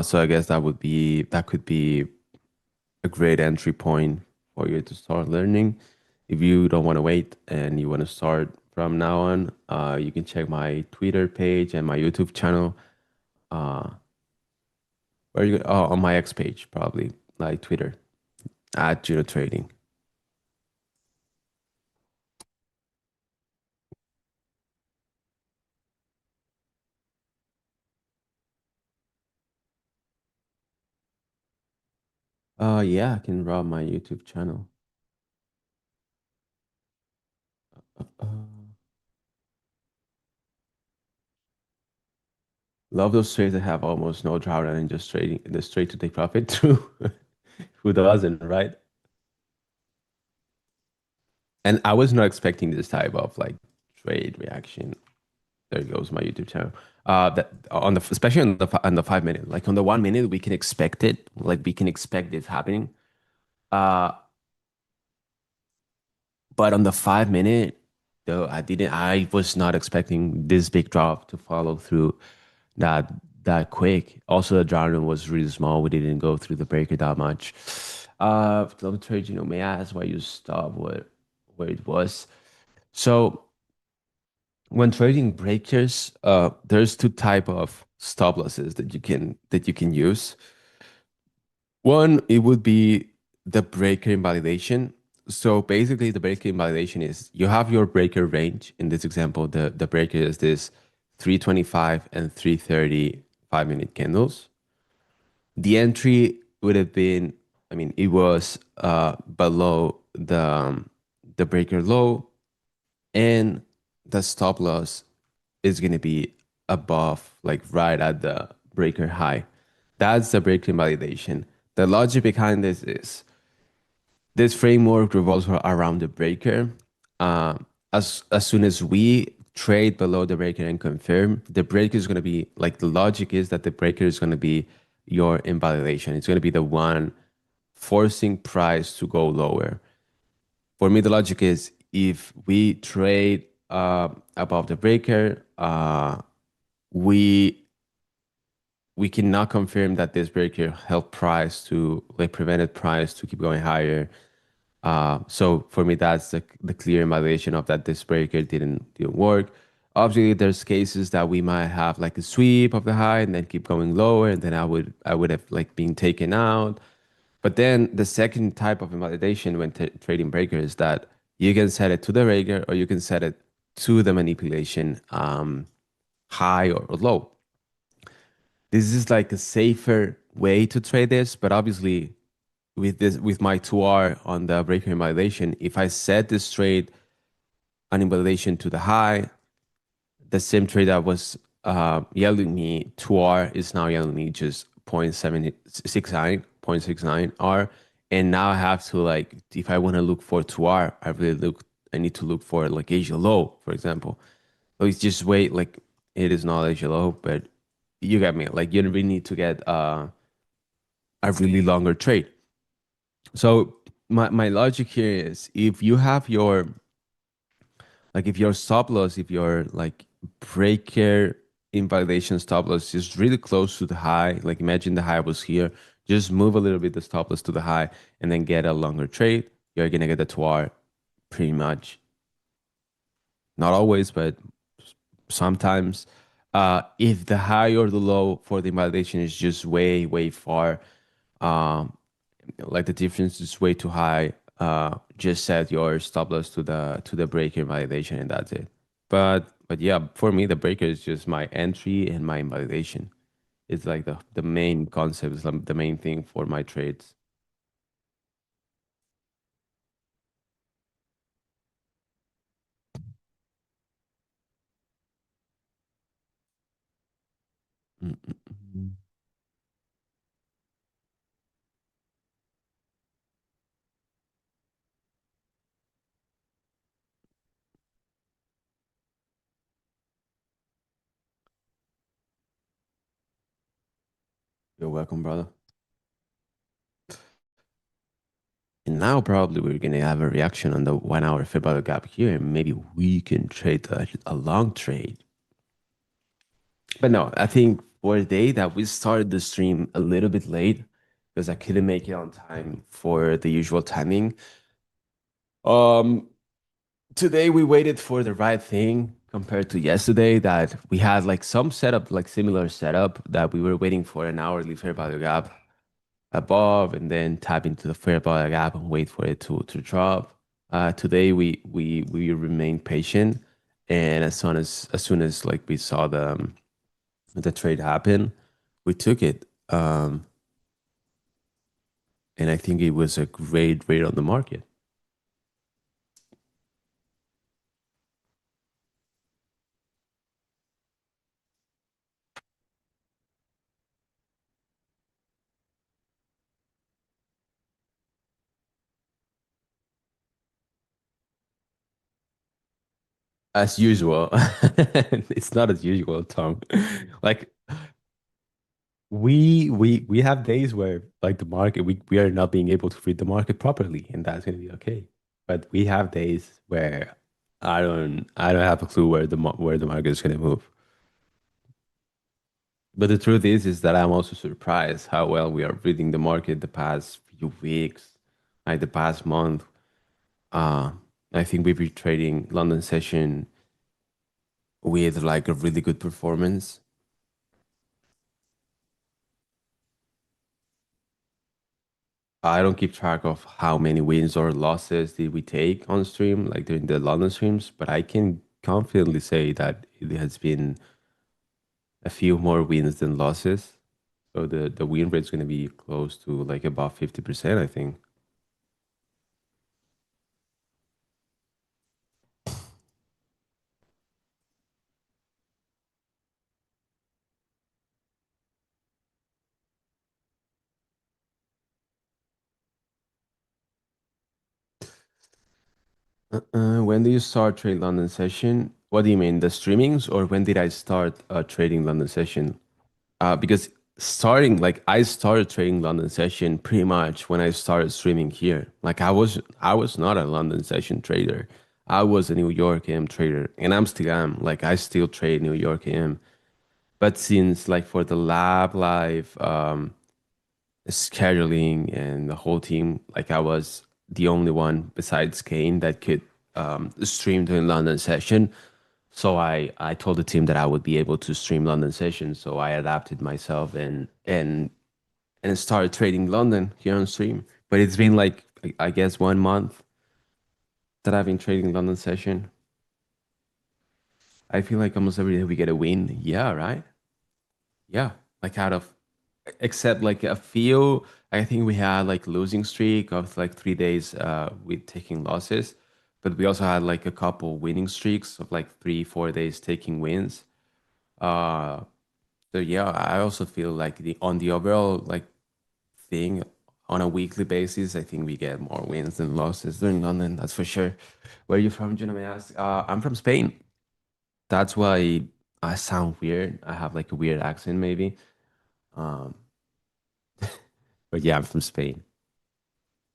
So I guess that could be a great entry point for you to start learning. If you don't want to wait and you want to start from now on, you can check my Twitter page and my YouTube channel. Uh, on my X page, probably like Twitter at Juno Trading. Yeah, I can run my YouTube channel. Uh, love those trades that have almost no drawdown and just trading the straight to take profit through. Who doesn't, right? And I was not expecting this type of like trade reaction. There goes my YouTube channel. That on the especially on the 5 minute, like on the 1 minute, we can expect it. Like we can expect this happening. Uh, but on the 5 minute, though, I was not expecting this big drop to follow through that that quick. Also, the drawdown was really small. We didn't go through the breaker that much. Let trade, may I ask why you stopped where it was? So when trading breakers, there's two type of stop losses that you can use. One, it would be the breaker invalidation. So basically, the breaker invalidation is you have your breaker range. In this example, the breaker is this 325 and 330 5 minute candles. The entry would have been, I mean, it was below the breaker low, and the stop loss is going to be above, like right at the breaker high. That's the breaker invalidation. The logic behind this is this framework revolves around the breaker. As soon as we trade below the breaker and confirm, the breaker is going to be like the logic is that the breaker is going to be your invalidation. It's going to be the one forcing price to go lower. For me, the logic is if we trade above the breaker, we we cannot confirm that this breaker helped price to like prevented price to keep going higher. So for me, that's the clear invalidation of that this breaker didn't work. Obviously, there's cases that we might have like a sweep of the high and then keep going lower, and then I would have like been taken out. But then the second type of invalidation when trading breaker is that you can set it to the breaker or you can set it to the manipulation high or low. This is like a safer way to trade this, but obviously with my 2R on the breaker invalidation, if I set this trade an invalidation to the high, the same trade that was yelling me 2R is now yelling me just 0.769, R. And now I have to like, if I want to look for 2R, I need to look for like Asia low, for example. So it's just wait, like it is not Asia low, but you get me. Like you really need to get a really longer trade. So my logic here is if you have your like if your stop loss, if your like breaker invalidation stop loss is really close to the high, like imagine the high was here, just move a little bit the stop loss to the high and then get a longer trade. You're gonna get a 2R pretty much. Not always, but sometimes. If the high or the low for the invalidation is just way far, um, like the difference is way too high, just set your stop loss to the breaker invalidation and that's it. But yeah, for me the breaker is just my entry and my invalidation. It's like the main concept, is the main thing for my trades. Mm, mm, mm. You're welcome, brother. And now probably we're gonna have a reaction on the 1 hour fair value gap here, and maybe we can trade a long trade. But no, I think for the day that we started the stream a little bit late because I couldn't make it on time for the usual timing. Um, Today we waited for the right thing compared to yesterday that we had like some setup, like similar setup that we were waiting for an hourly fair value gap above and then tap into the fair value gap and wait for it to drop. Today we remained patient, and as soon as like we saw the trade happen, we took it. And I think it was a great rate on the market. As usual. It's not as usual, Tom. Like we have days where like the market we are not being able to read the market properly, and that's gonna be okay. But we have days where I don't have a clue where where the market is gonna move. But the truth is that I'm also surprised how well we are reading the market the past few weeks, like the past month. Uh, I think we've been trading London session with like a really good performance. I don't keep track of how many wins or losses did we take on stream, like during the London streams, but I can confidently say that it has been a few more wins than losses. So the win rate is going to be close to like about 50%, I think. When do you start trade London session? What do you mean, the streamings, or when did I start trading London session? Because I started trading London session pretty much when I started streaming here. Like I was not a London session trader. I was a New York AM trader, and I'm still am. Like I still trade New York AM. But since like for the lab live scheduling and the whole team, like I was the only one besides Kane that could stream during London session. So I told the team that I would be able to stream London session. So I adapted myself and started trading London here on stream. But it's been like I guess 1 month that I've been trading London session. I feel like almost every day we get a win. Yeah, right? Yeah. Like out of except like a few, I think we had like losing streak of like 3 days with taking losses. But we also had like a couple winning streaks of like 3, 4 days taking wins. Uh so yeah, I also feel like the overall like thing on a weekly basis, I think we get more wins than losses during London, that's for sure. Where are you from, Juno, may I ask? I'm from Spain. That's why I sound weird. I have like a weird accent, maybe. Um, but yeah, I'm from Spain.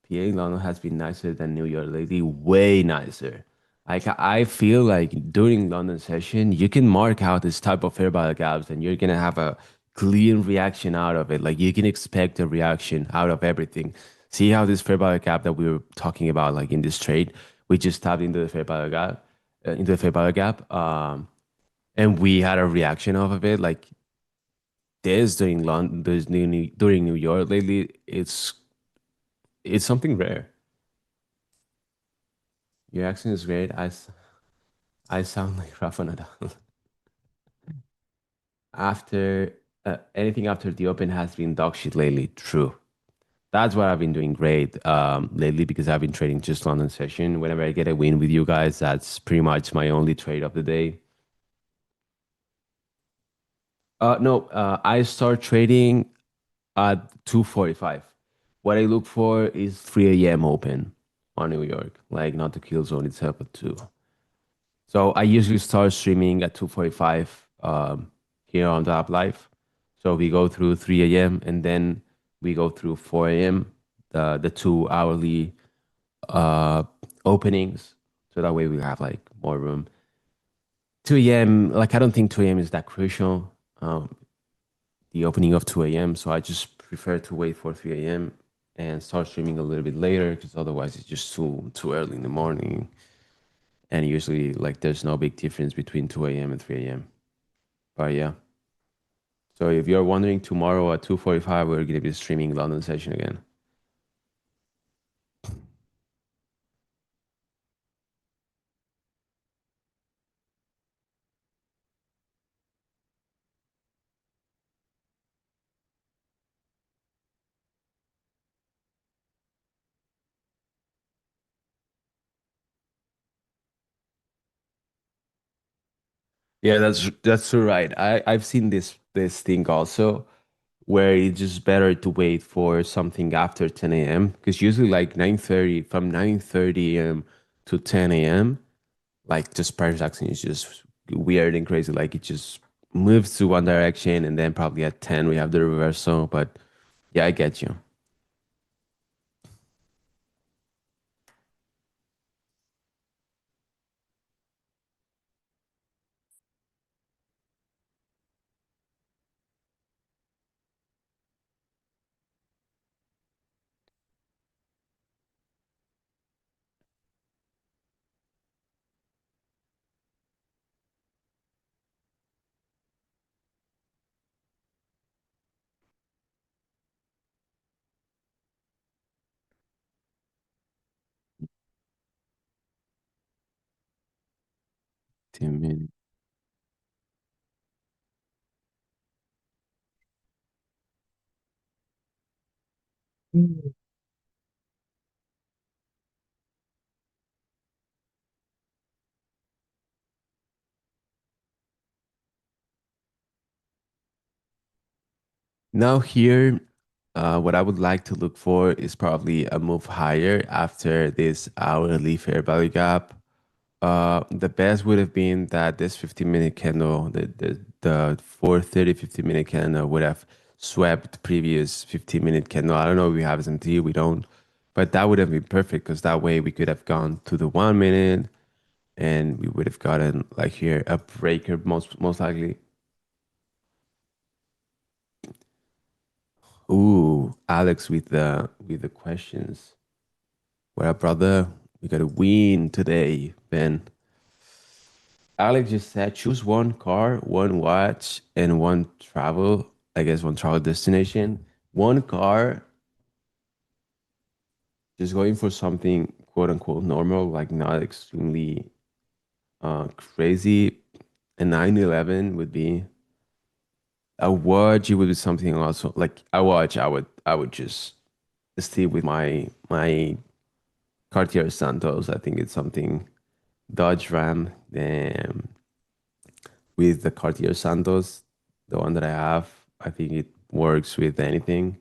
PA London has been nicer than New York lately, way nicer. Like I feel like during London session, you can mark out this type of fair value gaps, and you're gonna have a clean reaction out of it. Like you can expect a reaction out of everything. See how this fair value gap that we were talking about, like in this trade, we just tapped into the fair value gap, and we had a reaction off of it. Like this during London, during New York lately, it's something rare. Your accent is great. I sound like Rafa Nadal. After anything after the Open has been dog shit lately. True. That's what I've been doing great lately because I've been trading just London session. Whenever I get a win with you guys, that's pretty much my only trade of the day. No, I start trading at 2:45. What I look for is 3 a.m. open on New York, like not the kill zone itself, but two. So I usually start streaming at 2:45 here on the app live. So we go through 3 a.m. and then we go through 4 a.m. The 2 hourly uh openings. So that way we have like more room. 2 a.m. like I don't think 2 a.m. is that crucial. The opening of 2 a.m. So I just prefer to wait for 3 a.m. and start streaming a little bit later because otherwise it's just too early in the morning. And usually like there's no big difference between 2 a.m. and 3 a.m. But yeah. So if you're wondering, tomorrow at 2:45 we're gonna be streaming London session again. Yeah, that's so right. I've seen this thing also where it's just better to wait for something after 10 a.m. because usually like 9:30 from 9:30 a.m. to 10 a.m. like just price action is just weird and crazy. Like it just moves to one direction and then probably at 10 we have the reversal. But yeah, I get you. Ten minutes. Now here, what I would like to look for is probably a move higher after this hourly fair value gap. The best would have been that this 15-minute candle, the 4:30 15-minute candle would have swept previous 15-minute candle. I don't know if we have some tea, we don't, but that would have been perfect because that way we could have gone to the 1 minute and we would have gotten like here a breaker most likely. Ooh, Alex with the questions. Well, brother, we got to win today, Ben. Alex just said choose one car, one watch, and one travel. I guess one travel destination. One car, just going for something quote unquote normal, like not extremely crazy. A 911 would be a watch. It would be something also like a watch. I would just stay with my Cartier Santos. I think it's something Dodge Ram. With the Cartier Santos, the one that I have, I think it works with anything.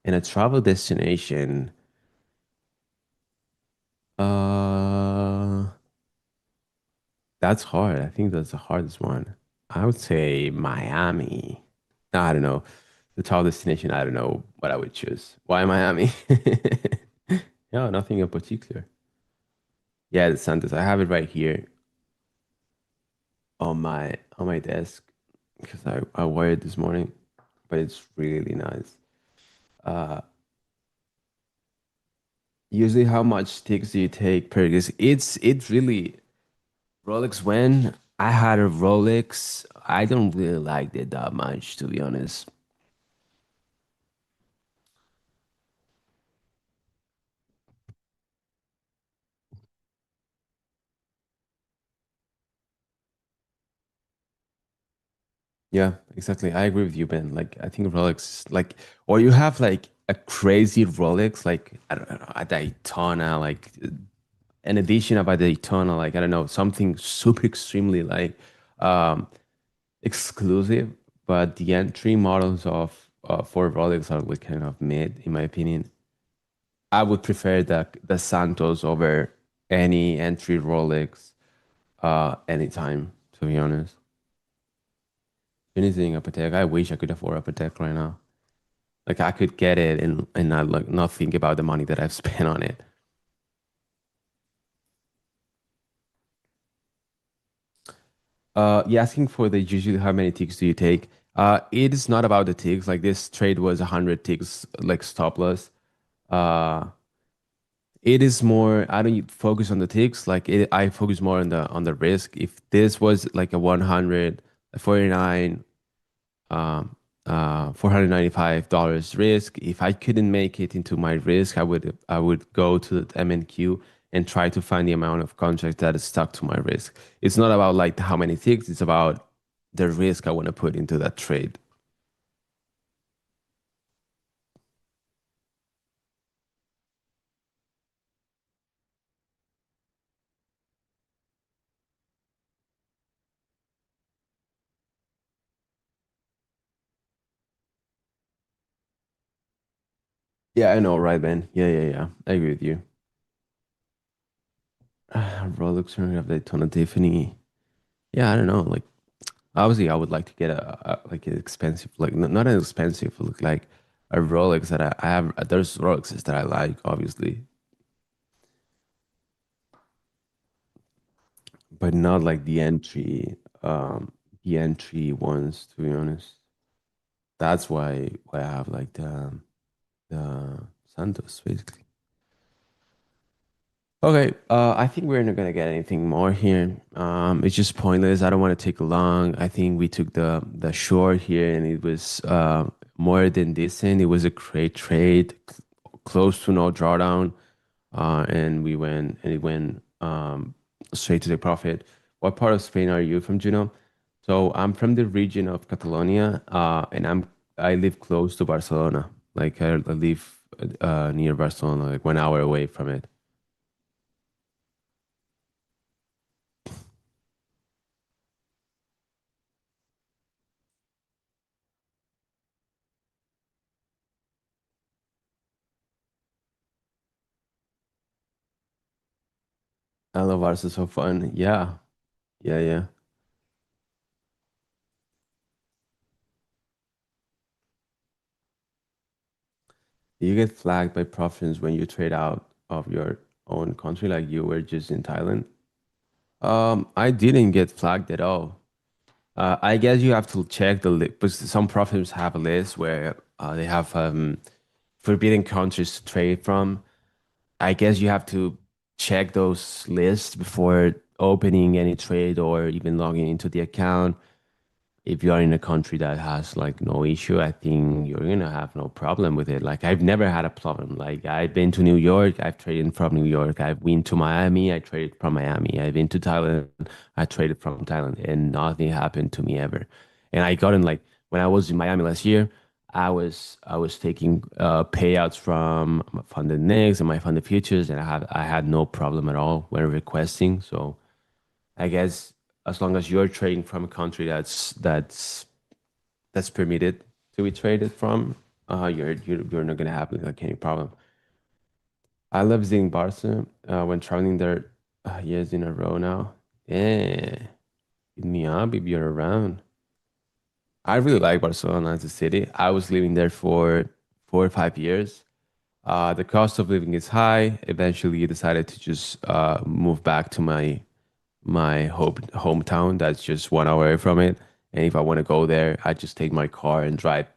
And a travel destination, uh, that's hard. I think that's the hardest one. I would say Miami. No, I don't know. The travel destination, I don't know what I would choose. Why Miami? No, nothing in particular. Yeah, the Santos. I have it right here on my desk because I wore it this morning, but it's really nice. Uh, Usually, how much sticks do you take per? Because it's really Rolex. When I had a Rolex, I don't really like it that much, to be honest. Yeah, exactly. I agree with you, Ben. Like, I think Rolex, like, or you have like a crazy Rolex, like I don't know, a Daytona, like an edition of a Daytona, like I don't know, something super extremely like um exclusive. But the entry models of for Rolex are like kind of mid, in my opinion. I would prefer the Santos over any entry Rolex anytime, to be honest. Anything a Patek, I wish I could afford a Patek right now. Like I could get it and not like not think about the money that I've spent on it. You asking for the usually how many ticks do you take? It is not about the ticks. Like this trade was 100 ticks, like stop loss. Uh, it is more. I don't focus on the ticks. Like I focus more on the risk. If this was like a 100, a 49, $495 risk. If I couldn't make it into my risk, I would go to the MNQ and try to find the amount of contracts that is stuck to my risk. It's not about like how many ticks, it's about the risk I want to put into that trade. Yeah, I know, right, Ben? Yeah. I agree with you. Rolex Turner of Daytona Tiffany. Yeah, I don't know. Like obviously, I would like to get like an expensive, like not an expensive, look like a Rolex that I have. There's Rolexes that I like, obviously, but not like the entry ones. To be honest, that's why I have like the Santos basically. Okay, I think we're not gonna get anything more here. It's just pointless. I don't want to take long. I think we took the short here, and it was more than decent. It was a great trade, close to no drawdown, and it went straight to the profit. What part of Spain are you from, Juno? So I'm from the region of Catalonia, and I live close to Barcelona. Like I live near Barcelona, like 1 hour away from it. I love ours is so fun. Yeah. Yeah, yeah. You get flagged by province when you trade out of your own country, like you were just in Thailand. I didn't get flagged at all. I guess you have to check the list, but some provinces have a list where they have forbidden countries to trade from. I guess you have to check those lists before opening any trade or even logging into the account. If you are in a country that has like no issue, I think you're gonna have no problem with it. Like I've never had a problem. Like I've been to New York, I've traded from New York. I've been to Miami, I traded from Miami. I've been to Thailand, I traded from Thailand, and nothing happened to me ever. And I got in like when I was in Miami last year, I was taking payouts from my funded next and my funded futures, and I had no problem at all when requesting. So I guess as long as you're trading from a country that's permitted to be traded from, you're not gonna have like any problem. I love visiting Barca when traveling there years in a row now. Yeah, hit me up if you're around. I really like Barcelona as a city. I was living there for 4 or 5 years. The cost of living is high. Eventually, I decided to just move back to my hometown that's just 1 hour away from it. And if I want to go there, I just take my car and drive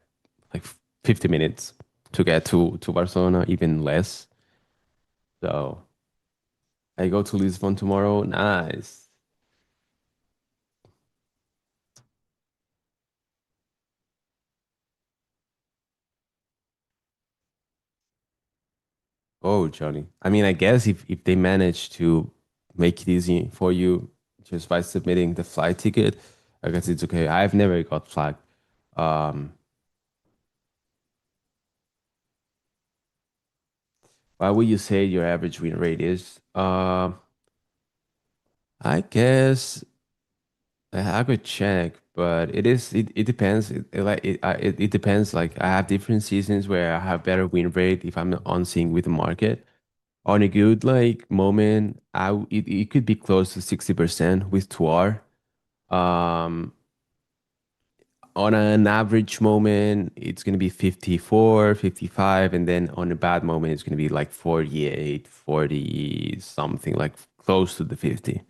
like 50 minutes to get to Barcelona, even less. So I go to Lisbon tomorrow. Nice. Oh, Johnny. I mean, I guess if they manage to make it easy for you just by submitting the flight ticket, I guess it's okay. I've never got flagged. Um, what would you say your average win rate is? I guess I could check, but it depends. It depends. Like I have different seasons where I have better win rate if I'm on sync with the market. On a good like moment, it could be close to 60% with 2R. Um, on an average moment, it's gonna be 54, 55, and then on a bad moment, it's gonna be like 48, 40 something, like close to the 50.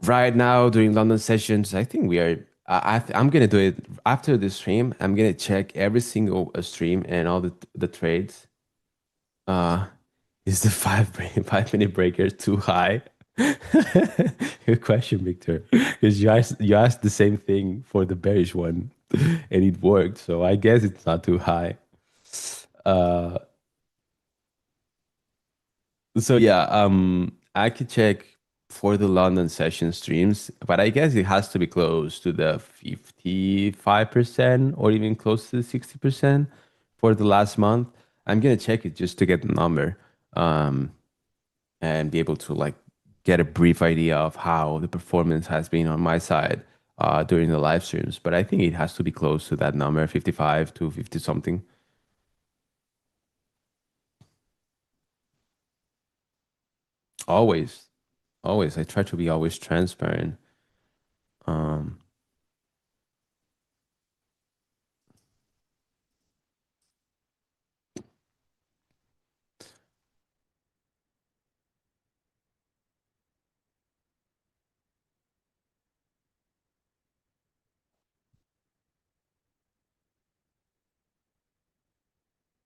Right now during London sessions, I think we are. I'm gonna do it after the stream. I'm gonna check every single stream and all the trades. Uh, is the 5 minute breaker too high? Good question, Victor. Because you asked the same thing for the bearish one, and it worked. So I guess it's not too high. Uh, So yeah, I could check for the London session streams, but I guess it has to be close to the 55% or even close to the 60% for the last month. I'm gonna check it just to get the number, um, and be able to like get a brief idea of how the performance has been on my side during the live streams. But I think it has to be close to that number, 55 to 50 something. Always, always. I try to be always transparent. Um,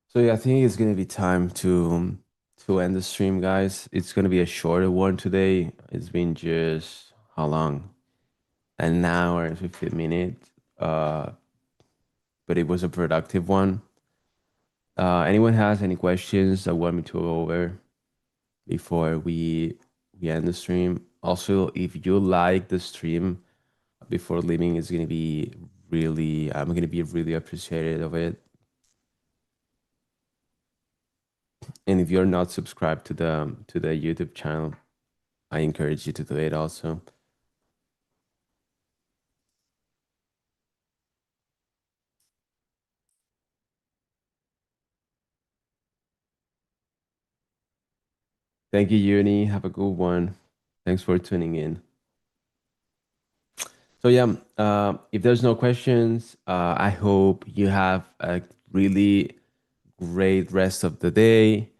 So yeah, I think it's gonna be time to end the stream, guys. It's gonna be a shorter one today. It's been just how long? An hour and 15 minutes. But it was a productive one. Anyone has any questions that want me to go over before we end the stream? Also, if you like the stream before leaving, it's gonna be really I'm gonna be really appreciative of it. And if you're not subscribed to the YouTube channel, I encourage you to do it also. Thank you, Uni. Have a good one. Thanks for tuning in. So yeah, if there's no questions, I hope you have a really great rest of the day.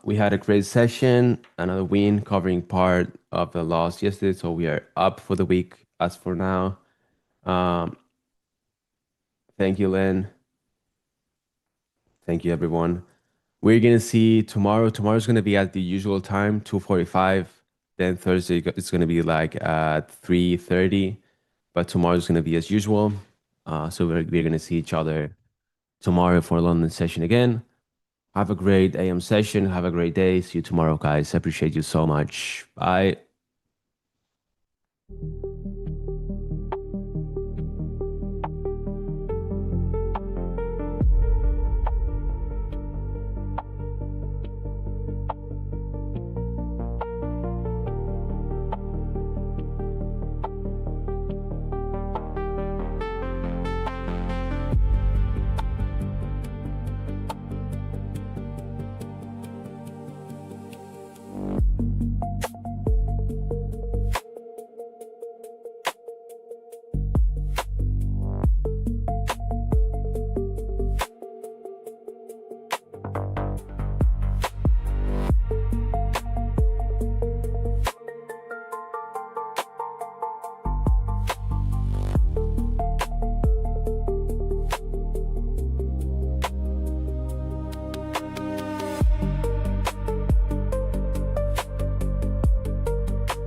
We had a great session, another win covering part of the loss yesterday, so we are up for the week as for now. Um, Thank you, Len. Thank you, everyone. We're gonna see tomorrow. Tomorrow's gonna be at the usual time, 2:45. Then Thursday it's gonna be like at 3:30. But tomorrow's gonna be as usual. So we're gonna see each other tomorrow for a London session again. Have a great AM session. Have a great day. See you tomorrow, guys. I appreciate you so much. Bye.